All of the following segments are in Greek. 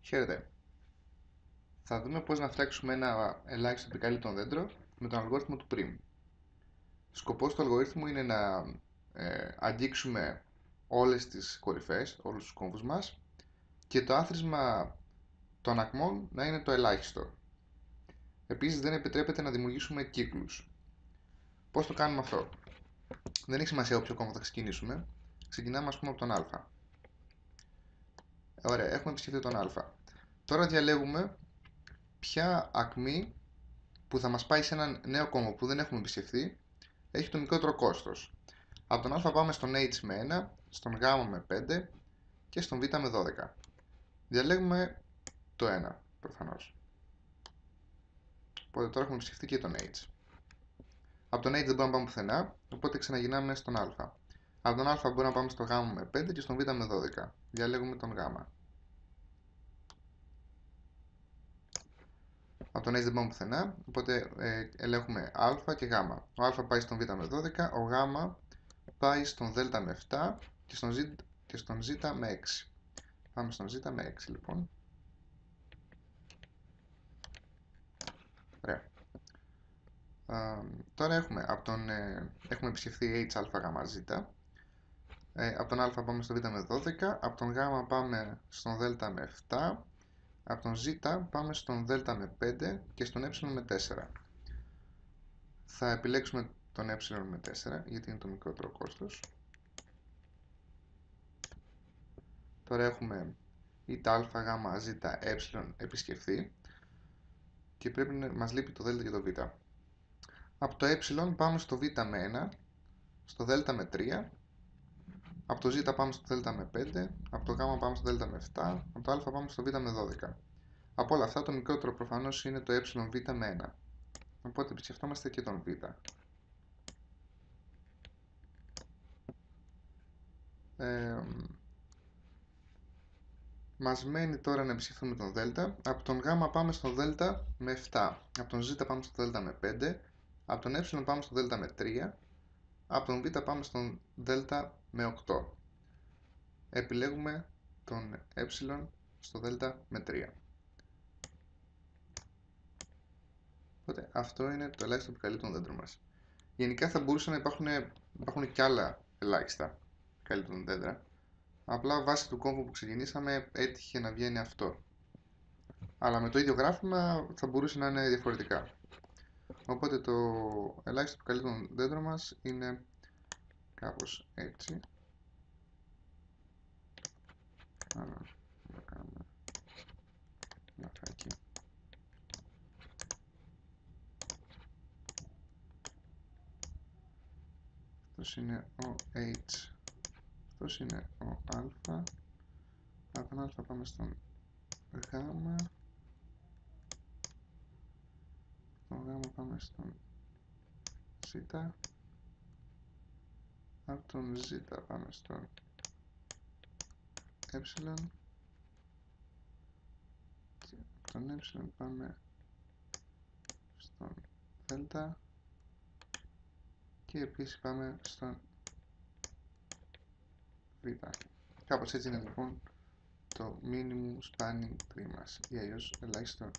Χαίρετε. Θα δούμε πώς να φτιάξουμε ένα ελάχιστο επικάλυπτο δέντρο με τον αλγόριθμο του Prim. Σκοπός του αλγορίθμου είναι να αγγίξουμε όλες τις κορυφές, όλους τους κόμβους μας και το άθροισμα των ακμών να είναι το ελάχιστο. Επίσης δεν επιτρέπεται να δημιουργήσουμε κύκλους. Πώς το κάνουμε αυτό? Δεν έχει σημασία όποιο κόμβο θα ξεκινήσουμε. Ξεκινάμε ας πούμε από τον Α. Ωραία, έχουμε επισκεφτεί τον Α. Τώρα διαλέγουμε ποια ακμή που θα μας πάει σε έναν νέο κόμβο που δεν έχουμε επισκεφθεί έχει το μικρότερο κόστος. Από τον Α πάμε στον H με 1, στον Γ με 5 και στον Β με 12. Διαλέγουμε το 1 προφανώς. Οπότε τώρα έχουμε επισκεφτεί και τον H. Από τον H δεν μπορούμε να πάμε πουθενά, οπότε ξαναγυρνάμε στον Α. Από τον Α μπορούμε να πάμε στο Γ με 5 και στον Β με 12. Διαλέγουμε τον Γ. Από τον H δεν πάμε πουθενά, οπότε ελέγχουμε Α και Γ. Ο Α πάει στον Β με 12, ο Γ πάει στον Δ με 7 και στον Ζ με 6. Πάμε στον Ζ με 6 λοιπόν. Ωραία. Τώρα έχουμε επισκεφθεί H, Α, Γ, Ζ. Από τον Α πάμε στο Β με 12, από τον Γ πάμε στον Δ με 7, από τον Ζ πάμε στον Δ με 5 και στον Ε με 4. Θα επιλέξουμε τον Ε με 4 γιατί είναι το μικρότερο κόστος. Τώρα έχουμε είτε Α, Γ, Ζ, Ε επισκεφθεί και πρέπει να μας λείπει το Δ και το Β. Από το Ε πάμε στο Β με 1, στο Δ με 3, από το Ζ πάμε στο Δ με 5, από το Γ πάμε στο Δ με 7, από το Α πάμε στο Β με 12. Από όλα αυτά το μικρότερο προφανώς είναι το ΕΒ με 1. Οπότε επισκεφτόμαστε και τον Β. Μας μένει τώρα να επισκεφθούμε τον Δ. Από τον Γ πάμε στο Δ με 7. Από τον Ζ πάμε στο Δ με 5. Από τον Ε πάμε στο Δ με 3. Από τον Β πάμε στον Δ με 8. Επιλέγουμε τον Ε στο Δ με 3. Οπότε αυτό είναι το ελάχιστο επικαλύπτον δέντρο μας. Γενικά θα μπορούσαν να υπάρχουν και άλλα ελάχιστα επικαλύπτον δέντρα. Απλά βάσει του κόμβου που ξεκινήσαμε έτυχε να βγαίνει αυτό. Αλλά με το ίδιο γράφημα θα μπορούσε να είναι διαφορετικά. Οπότε το ελάχιστο επικαλύπτον δέντρο μας είναι κάπως έτσι. Άρα να κάνουμε μαθάκι. Αυτός είναι ο H. Αυτός είναι ο Α. Από τον Α πάμε στον Γ. Από τον Γ πάμε στον Ζ. Από τον Ζ πάμε στον Ε. Και από τον Ε πάμε στον Δ. Και επίσης πάμε στον Β. Κάπως έτσι είναι λοιπόν το minimum spanning tree μας ή αλλιώς ελάχιστο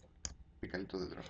επικαλύπτο δέντρο.